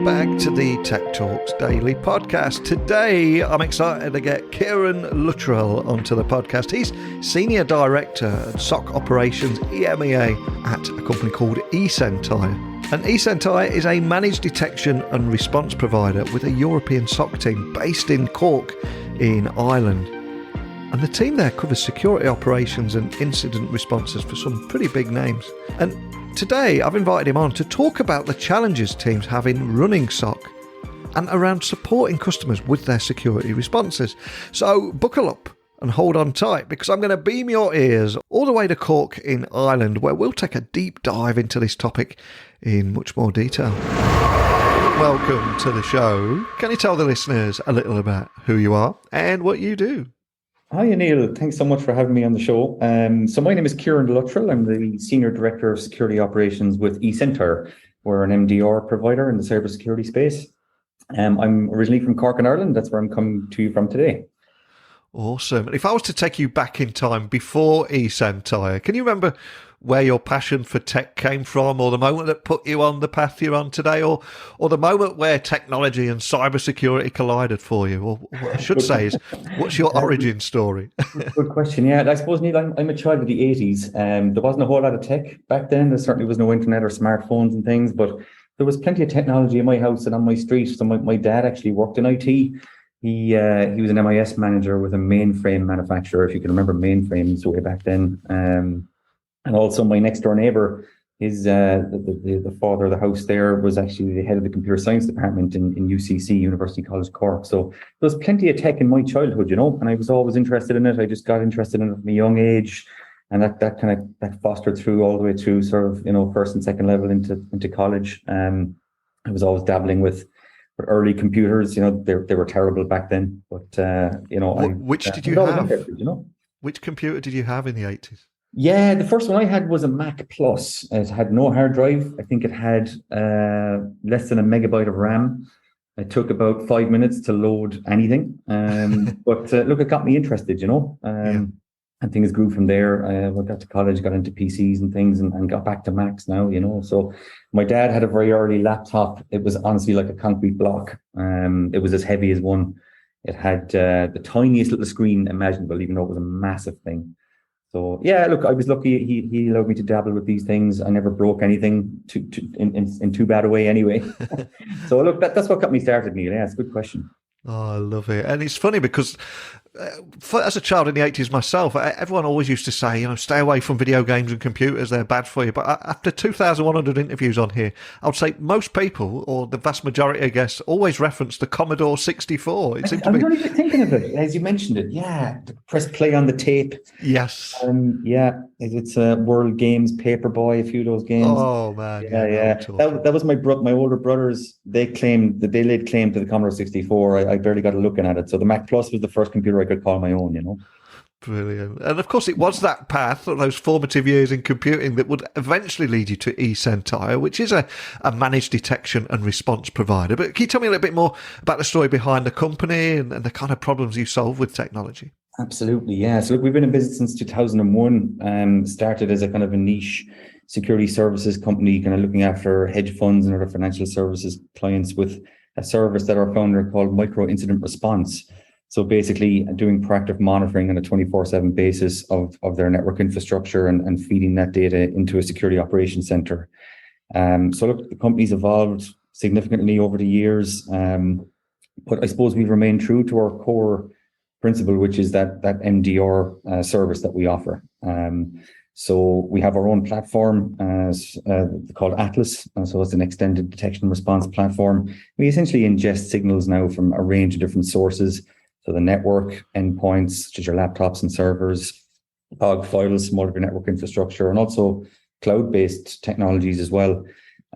welcome back to the Tech Talks Daily podcast. Today, I'm excited to get Ciaran Luttrell onto the podcast. He's Senior Director at SOC Operations EMEA at a company called eSentire. And eSentire is a managed detection and response provider with a European SOC team based in Cork in Ireland. And the team there covers security operations and incident responses for some pretty big names. And today, I've invited him on to talk about the challenges teams have in running SOC and around supporting customers with their security responses. So buckle up and hold on tight, because I'm going to beam your ears all the way to Cork in Ireland, where we'll take a deep dive into this topic in much more detail. Welcome to the show. Can you tell the listeners a little about who you are and what you do? Hi, Neil. Thanks so much for having me on the show. So my name is Ciaran Luttrell. I'm the Senior Director of Security Operations with eSentire. We're an MDR provider in the cybersecurity space. I'm originally from Cork in Ireland. That's where I'm coming to you from today. Awesome. If I was to take you back in time before eSentire, can you remember where your passion for tech came from, or the moment that put you on the path you're on today, or the moment where technology and cybersecurity collided for you? Or what I should say is, what's your origin story? Good question. Yeah, I suppose, Neil, I'm a child of the 80s. There wasn't a whole lot of tech back then. There certainly was no internet or smartphones and things, but there was plenty of technology in my house and on my street. So my dad actually worked in IT. He was an MIS manager with a mainframe manufacturer, if you can remember mainframes way back then. And also my next door neighbour, the father of the house there was actually the head of the computer science department in UCC, University College Cork. So there was plenty of tech in my childhood, and I was always interested in it. I just got interested in it from a young age. And that fostered through all the way through sort of, first and second level into college. I was always dabbling with early computers. They were terrible back then, but which did you have? Which computer did you have in the 80s? Yeah, the first one I had was a Mac Plus. It had no hard drive. I think it had less than a megabyte of RAM. It took about 5 minutes to load anything. But look, it got me interested, and things grew from there. I got to college, got into PCs and things, and got back to Macs now, So my dad had a very early laptop. It was honestly like a concrete block. It was as heavy as one. It had the tiniest little screen imaginable, even though it was a massive thing. So yeah, look, I was lucky. He allowed me to dabble with these things. I never broke anything in too bad a way anyway. So look, that's what got me started, Neil. Yeah, it's a good question. Oh, I love it. And it's funny because as a child in the 80s myself, everyone always used to say, stay away from video games and computers, they're bad for you. But after 2,100 interviews on here, I would say most people, or the vast majority of guests, always reference the Commodore 64. I'm not even thinking of it, as you mentioned it. Yeah, press play on the tape. Yes. It's World Games, Paperboy, a few of those games. Oh, man. Yeah. That was my older brothers. They laid claim to the Commodore 64. I barely got a look at it. So the Mac Plus was the first computer I could call my own, Brilliant. And of course, it was that path, those formative years in computing, that would eventually lead you to eSentire, which is a managed detection and response provider. But can you tell me a little bit more about the story behind the company and the kind of problems you solve with technology? Absolutely, yeah. So look, we've been in business since 2001. Started as a kind of a niche security services company, kind of looking after hedge funds and other financial services clients with a service that our founder called Micro Incident Response. So basically doing proactive monitoring on a 24/7 basis of their network infrastructure and feeding that data into a security operations center. So look, the company's evolved significantly over the years, but I suppose we've remained true to our core principle, which is that MDR service that we offer. So we have our own platform called Atlas. So it's an extended detection response platform. We essentially ingest signals now from a range of different sources. So the network endpoints, such as your laptops and servers, log files, some of your network infrastructure, and also cloud-based technologies as well.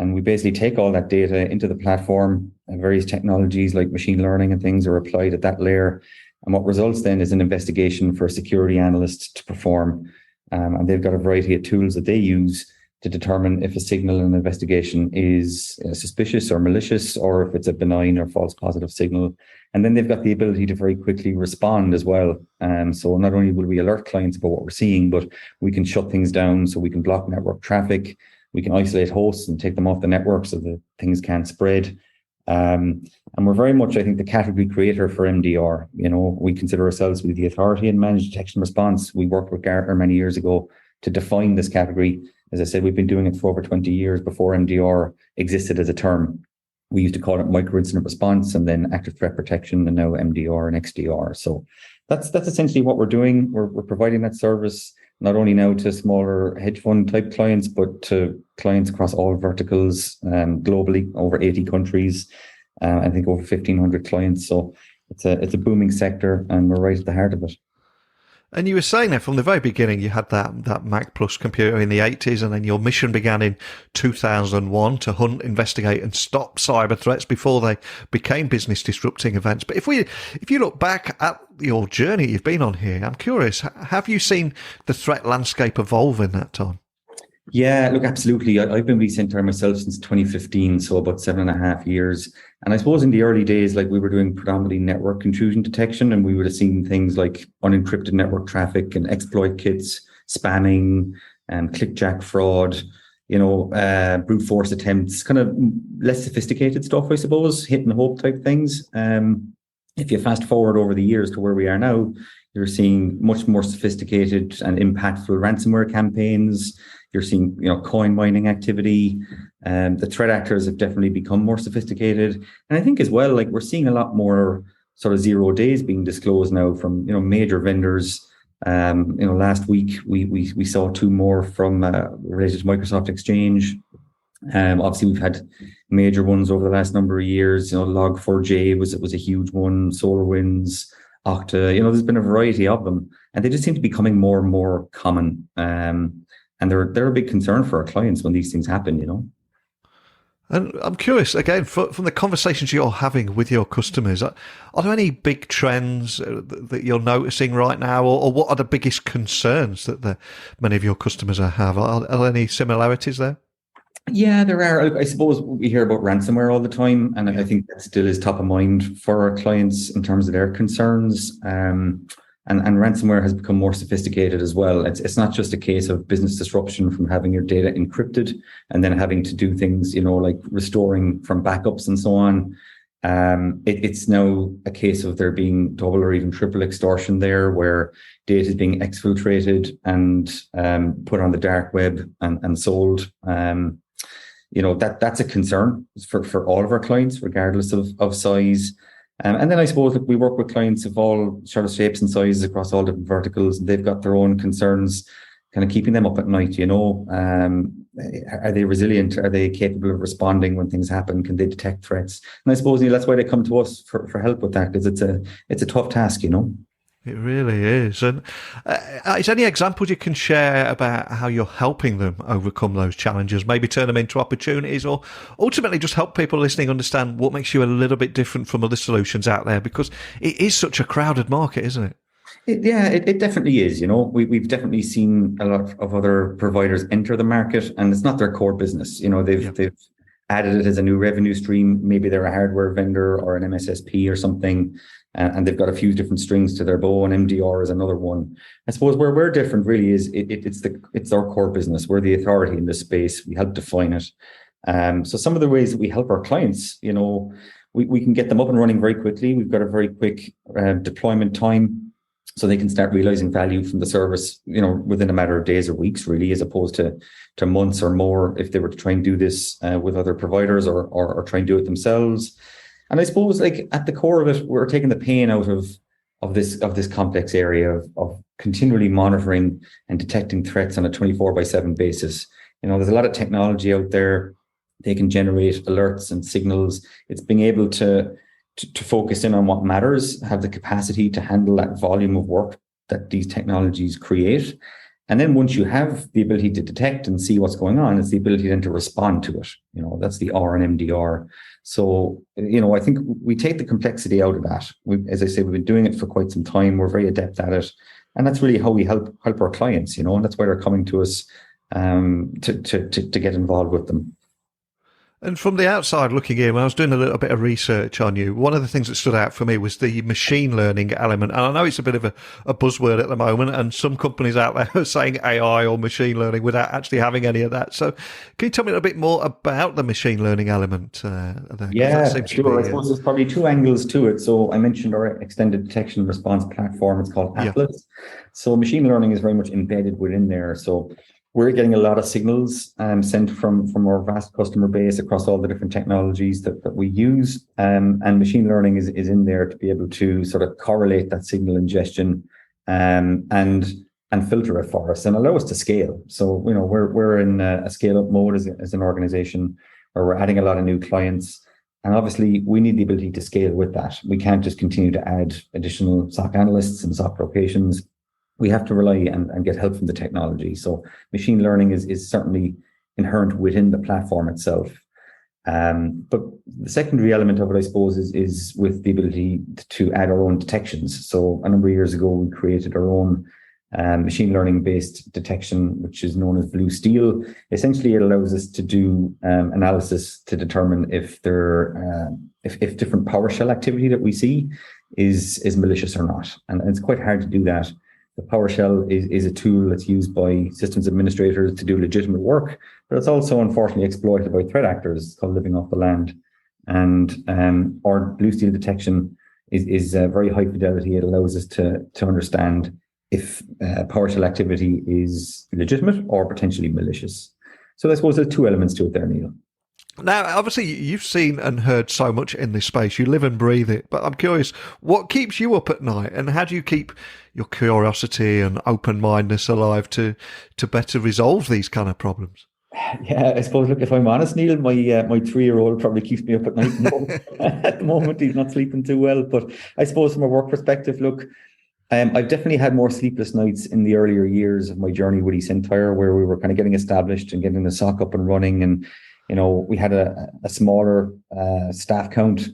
And we basically take all that data into the platform, and various technologies like machine learning and things are applied at that layer. And what results then is an investigation for a security analyst to perform. And they've got a variety of tools that they use to determine if a signal in an investigation is suspicious or malicious, or if it's a benign or false positive signal. And then they've got the ability to very quickly respond as well. So not only will we alert clients about what we're seeing, but we can shut things down. So we can block network traffic, we can isolate hosts and take them off the network so that things can't spread. And we're very much, I think, the category creator for MDR. We consider ourselves to be the authority in managed detection response. We worked with Gartner many years ago to define this category. As I said, we've been doing it for over 20 years before MDR existed as a term. We used to call it micro-incident response and then active threat protection, and now MDR and XDR. So that's essentially what we're doing. We're providing that service not only now to smaller hedge fund type clients, but to clients across all verticals globally, over 80 countries. I think over 1,500 clients. So it's a booming sector, and we're right at the heart of it. And you were saying that from the very beginning, you had that Mac Plus computer in the 80s, and then your mission began in 2001 to hunt, investigate, and stop cyber threats before they became business disrupting events. But if you look back at your journey you've been on here, I'm curious, have you seen the threat landscape evolve in that time? Yeah, look, absolutely. I've been with eSentire myself since 2015, so about 7.5 years. And I suppose in the early days, like we were doing predominantly network intrusion detection, and we would have seen things like unencrypted network traffic and exploit kits, spamming, and clickjack fraud, brute force attempts, kind of less sophisticated stuff, I suppose, hit and hope type things. If you fast forward over the years to where we are now, you're seeing much more sophisticated and impactful ransomware campaigns. You're seeing, coin mining activity. The threat actors have definitely become more sophisticated. And I think as well, like we're seeing a lot more sort of 0 days being disclosed now from, major vendors. Last week we saw 2 more from related to Microsoft Exchange. Obviously we've had major ones over the last number of years. Log4j was a huge one, SolarWinds, Okta. There's been a variety of them, and they just seem to be becoming more and more common. And they're a big concern for our clients when these things happen, And I'm curious, again, from the conversations you're having with your customers, are there any big trends that you're noticing right now, or what are the biggest concerns that many of your customers have? Are there any similarities there? Yeah, there are. I suppose we hear about ransomware all the time, and I think that still is top of mind for our clients in terms of their concerns. And ransomware has become more sophisticated as well. It's not just a case of business disruption from having your data encrypted and then having to do things, like restoring from backups and so on. It's now a case of there being double or even triple extortion there, where data is being exfiltrated and put on the dark web and sold. That's a concern for all of our clients, regardless of size. And then I suppose we work with clients of all sort of shapes and sizes across all different verticals, and they've got their own concerns, kind of keeping them up at night. Are they resilient? Are they capable of responding when things happen? Can they detect threats? And I suppose that's why they come to us for help with that, because it's a tough task. It really is. And is there any examples you can share about how you're helping them overcome those challenges, maybe turn them into opportunities, or ultimately just help people listening understand what makes you a little bit different from other solutions out there? Because it is such a crowded market, isn't it? It definitely is. We've definitely seen a lot of other providers enter the market, and it's not their core business. They've added it as a new revenue stream. Maybe they're a hardware vendor or an MSSP or something, and they've got a few different strings to their bow, and MDR is another one. I suppose where we're different really is it's our core business. We're the authority in this space. We help define it. So some of the ways that we help our clients, we can get them up and running very quickly. We've got a very quick deployment time, so they can start realizing value from the service, within a matter of days or weeks, really, as opposed to months or more if they were to try and do this with other providers or try and do it themselves. And I suppose, like, at the core of it, we're taking the pain out of this complex area of continually monitoring and detecting threats on a 24/7 basis. There's a lot of technology out there. They can generate alerts and signals. It's being able to focus in on what matters, have the capacity to handle that volume of work that these technologies create. And then once you have the ability to detect and see what's going on, it's the ability then to respond to it. That's the R and MDR. So, I think we take the complexity out of that. As I say, we've been doing it for quite some time. We're very adept at it. And that's really how we help our clients, and that's why they're coming to us to get involved with them. And from the outside looking in, when I was doing a little bit of research on you, one of the things that stood out for me was the machine learning element. And I know it's a bit of a buzzword at the moment, and some companies out there are saying AI or machine learning without actually having any of that. So can you tell me a little bit more about the machine learning element there? Yeah, sure. I suppose there's probably two angles to it. So I mentioned our extended detection response platform. It's called Atlas. So machine learning is very much embedded within there. So we're getting a lot of signals sent from our vast customer base across all the different technologies that we use. And machine learning is in there to be able to sort of correlate that signal ingestion and filter it for us and allow us to scale. So, we're in a scale-up mode as an organization where we're adding a lot of new clients. And obviously, we need the ability to scale with that. We can't just continue to add additional SOC analysts and SOC locations. We have to rely and get help from the technology. So machine learning is certainly inherent within the platform itself. But the secondary element of it, I suppose, is with the ability to add our own detections. So a number of years ago, we created our own machine learning based detection, which is known as Blue Steel. Essentially, it allows us to do analysis to determine if different PowerShell activity that we see is malicious or not. And it's quite hard to do that. The PowerShell is a tool that's used by systems administrators to do legitimate work, but it's also unfortunately exploited by threat actors. It's called living off the land. And our Blue Steel detection is very high fidelity. It allows us to understand if PowerShell activity is legitimate or potentially malicious. So I suppose there's two elements to it there, Neil. Now, obviously, you've seen and heard so much in this space. You live and breathe it. But I'm curious, what keeps you up at night? And how do you keep your curiosity and open-mindedness alive to better resolve these kind of problems? Yeah, I suppose, look, if I'm honest, Neil, my 3-year-old probably keeps me up at night. At the moment, he's not sleeping too well. But I suppose from a work perspective, look, I've definitely had more sleepless nights in the earlier years of my journey with eSentire, where we were kind of getting established and getting the SOC up and running. And we had a smaller staff count.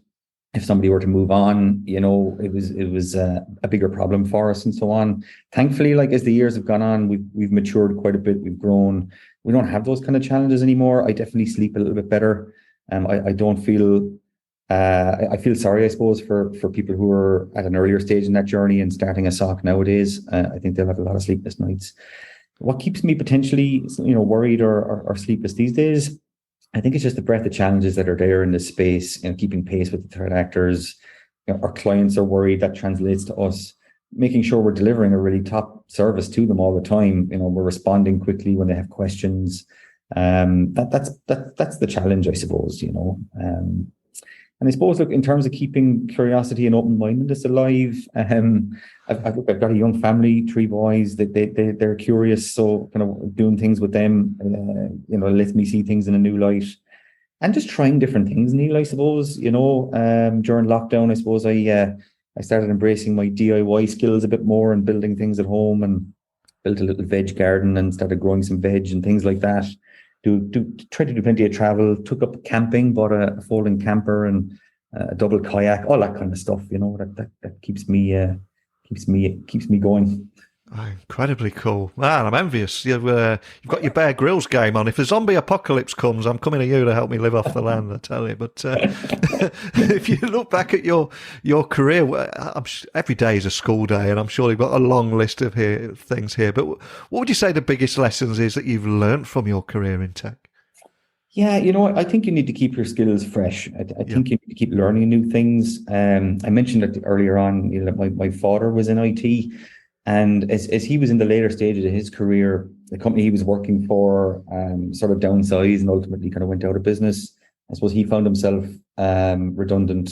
If somebody were to move on, it was a bigger problem for us and so on. Thankfully, like as the years have gone on, we've matured quite a bit. We've grown. We don't have those kind of challenges anymore. I definitely sleep a little bit better. I don't feel. I feel sorry, I suppose, for people who are at an earlier stage in that journey and starting a SOC nowadays. I think they'll have a lot of sleepless nights. What keeps me potentially, worried or sleepless these days? I think it's just the breadth of challenges that are there in this space, keeping pace with the threat actors. Our clients are worried. That translates to us making sure we're delivering a really top service to them all the time. We're responding quickly when they have questions. That's the challenge, I suppose. And I suppose, look, in terms of keeping curiosity and open-mindedness alive, I've got a young family, 3 boys. They're curious, so kind of doing things with them, lets me see things in a new light, and just trying different things, Neil. I suppose, during lockdown, I suppose I started embracing my DIY skills a bit more and building things at home, and built a little veg garden and started growing some veg and things like that. Try to do plenty of travel, took up camping, bought a folding camper and a double kayak, all that kind of stuff, that keeps me going. Oh, incredibly cool. Man, I'm envious. You've got your Bear Grylls game on. If a zombie apocalypse comes, I'm coming to you to help me live off the land, I tell you. But if you look back at your career, every day is a school day, and I'm sure you've got a long list of things here. But what would you say the biggest lessons is that you've learned from your career in tech? Yeah, I think you need to keep your skills fresh. I think you need to keep learning new things. I mentioned it earlier on, that my father was in IT. And as he was in the later stages of his career, the company he was working for sort of downsized and ultimately kind of went out of business. I suppose he found himself redundant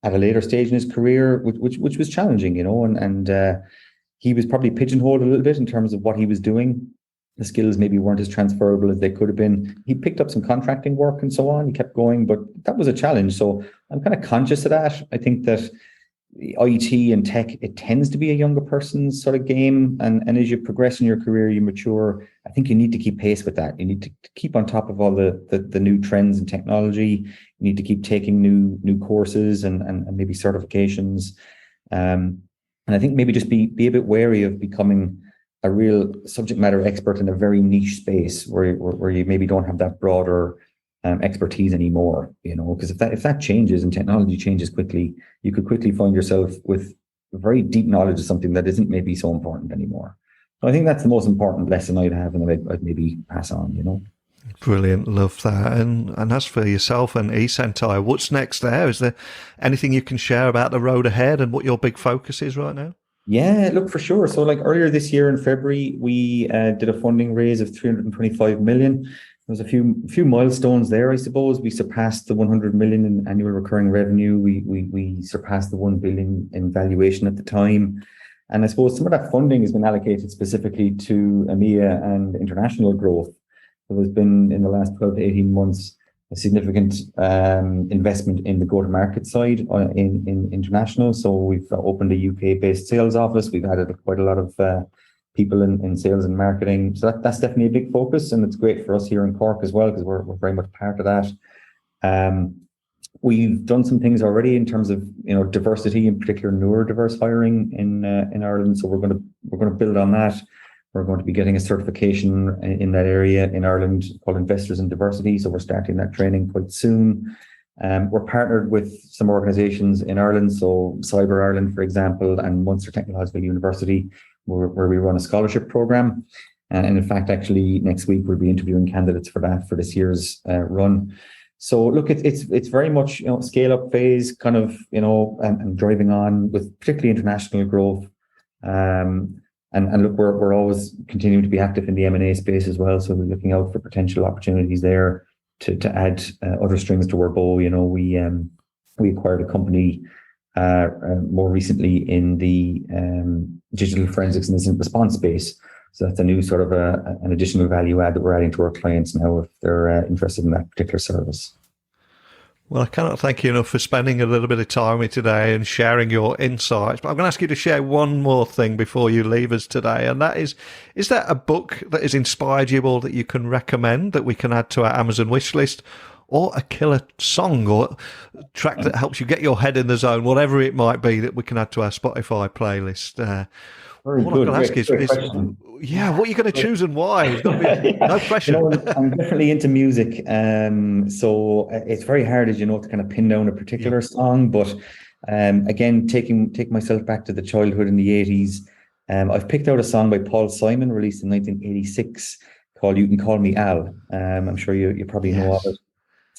at a later stage in his career, which was challenging, and he was probably pigeonholed a little bit in terms of what he was doing. The skills maybe weren't as transferable as they could have been. He picked up some contracting work and so on. He kept going, but that was a challenge. So I'm kind of conscious of that. I think that IT and tech, it tends to be a younger person's sort of game. And as you progress in your career, you mature. I think you need to keep pace with that. You need to keep on top of all the new trends in technology. You need to keep taking new courses and maybe certifications. And I think maybe just be a bit wary of becoming a real subject matter expert in a very niche space where you maybe don't have that broader expertise anymore, because if that changes and technology changes quickly, you could quickly find yourself with very deep knowledge of something that isn't maybe so important anymore. So I think that's the most important lesson I'd have, and I'd maybe pass on. Brilliant, love that. And as for yourself and eSentire, what's next there? Is there anything you can share about the road ahead and what your big focus is right now? Yeah, look, for sure. So like earlier this year in February, we did a funding raise of 325 million. There was a few milestones there, I suppose. We surpassed the 100 million in annual recurring revenue. We surpassed the 1 billion in valuation at the time. And I suppose some of that funding has been allocated specifically to EMEA and international growth. So there's been, in the last 12 to 18 months, a significant investment in the go-to-market side in international. So we've opened a UK-based sales office. We've added quite a lot of people in sales and marketing. So that's definitely a big focus, and it's great for us here in Cork as well, because we're very much part of that. We've done some things already in terms of diversity, in particular neurodiverse hiring in Ireland. So we're going to build on that. We're going to be getting a certification in that area in Ireland called Investors in Diversity. So we're starting that training quite soon. We're partnered with some organizations in Ireland, so Cyber Ireland, for example, and Munster Technological University, where we run a scholarship program. And in fact, actually, next week we'll be interviewing candidates for that for this year's run. So look, it's very much scale up phase, kind of and driving on with particularly international growth. And look, we're always continuing to be active in the M&A space as well. So we're looking out for potential opportunities there to add other strings to our bow. We acquired a company more recently in the digital forensics and incident response space. So that's a new sort of an additional value add that we're adding to our clients now if they're interested in that particular service. Well, I cannot thank you enough for spending a little bit of time with me today and sharing your insights. But I'm going to ask you to share one more thing before you leave us today. And that is there a book that has inspired you or that you can recommend that we can add to our Amazon wish list, or a killer song or track that helps you get your head in the zone, whatever it might be, that we can add to our Spotify playlist? Very all good. I'm going to ask is what are you going to choose and why? There's going to be no pressure. I'm definitely into music, so it's very hard, as you know, to kind of pin down a particular song. But again, taking myself back to the childhood in the 80s, I've picked out a song by Paul Simon, released in 1986, called "You Can Call Me Al." I'm sure you probably know of it.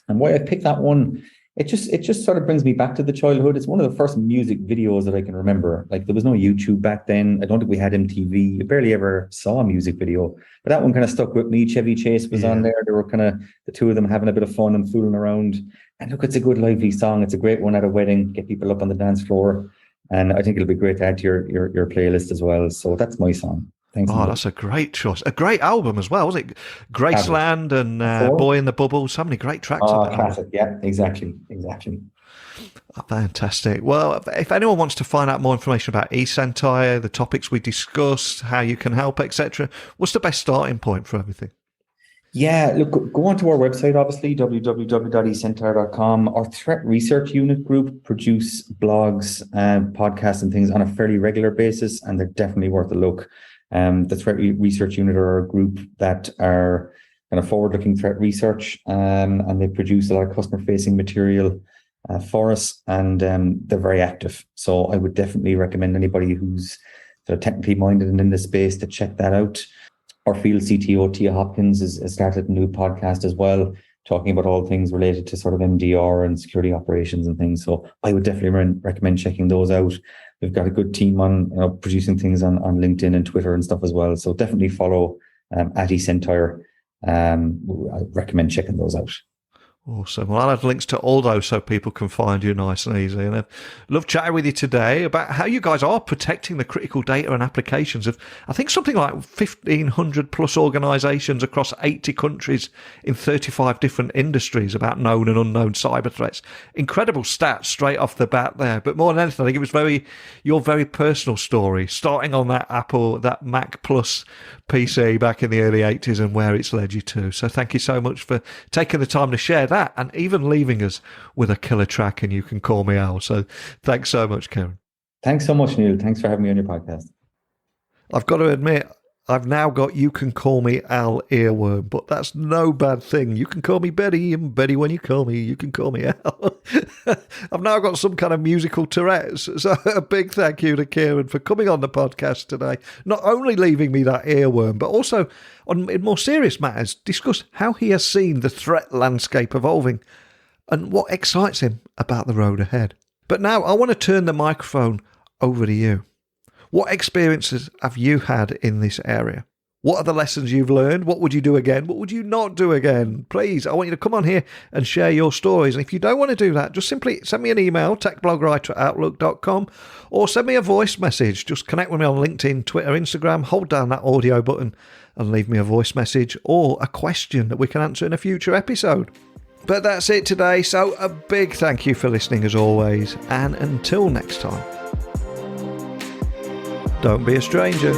And why I picked that one, it just sort of brings me back to the childhood. It's one of the first music videos that I can remember. Like, there was no YouTube back then. I don't think we had MTV. I barely ever saw a music video. But that one kind of stuck with me. Chevy Chase was on there. They were kind of the two of them having a bit of fun and fooling around. And look, it's a good lively song. It's a great one at a wedding, get people up on the dance floor. And I think it'll be great to add to your playlist as well. So that's my song. Thanks. Oh, that's a great choice. A great album as well, was it? Graceland and Boy in the Bubble. So many great tracks. Oh, classic. Yeah, exactly. Oh, fantastic. Well, if anyone wants to find out more information about eSentire, the topics we discussed, how you can help, etc., what's the best starting point for everything? Yeah, look, go onto our website, obviously, www.esentire.com. Our threat research unit group produce blogs, podcasts and things on a fairly regular basis, and they're definitely worth a look. The threat research unit are a group that are kind of forward-looking threat research, and they produce a lot of customer-facing material for us, and they're very active. So I would definitely recommend anybody who's sort of technically minded and in this space to check that out. Our field CTO, Tia Hopkins, has started a new podcast as well, talking about all things related to sort of MDR and security operations and things. So I would definitely recommend checking those out. We've got a good team on producing things on LinkedIn and Twitter and stuff as well. So definitely follow at eSentire. I recommend checking those out. Awesome. Well, I'll have links to all those so people can find you nice and easy. And I've loved chatting with you today about how you guys are protecting the critical data and applications of, I think, something like 1,500 plus organisations across 80 countries in 35 different industries about known and unknown cyber threats. Incredible stats straight off the bat there. But more than anything, I think it was your very personal story, starting on that Mac Plus PC back in the early 80s and where it's led you to. So thank you so much for taking the time to share that, and even leaving us with a killer track, and You Can Call Me Al. So thanks so much, Ciaran. Thanks so much, Neil. Thanks for having me on your podcast. I've got to admit, I've now got You Can Call Me Al earworm, but that's no bad thing. You can call me Betty, and Betty, when you call me, you can call me Al. I've now got some kind of musical Tourette's. So a big thank you to Ciaran for coming on the podcast today. Not only leaving me that earworm, but also, in more serious matters, discuss how he has seen the threat landscape evolving and what excites him about the road ahead. But now I want to turn the microphone over to you. What experiences have you had in this area? What are the lessons you've learned? What would you do again? What would you not do again? Please, I want you to come on here and share your stories. And if you don't want to do that, just simply send me an email, techblogwriter@outlook.com, or send me a voice message. Just connect with me on LinkedIn, Twitter, Instagram, hold down that audio button and leave me a voice message or a question that we can answer in a future episode. But that's it today. So a big thank you for listening as always. And until next time, don't be a stranger.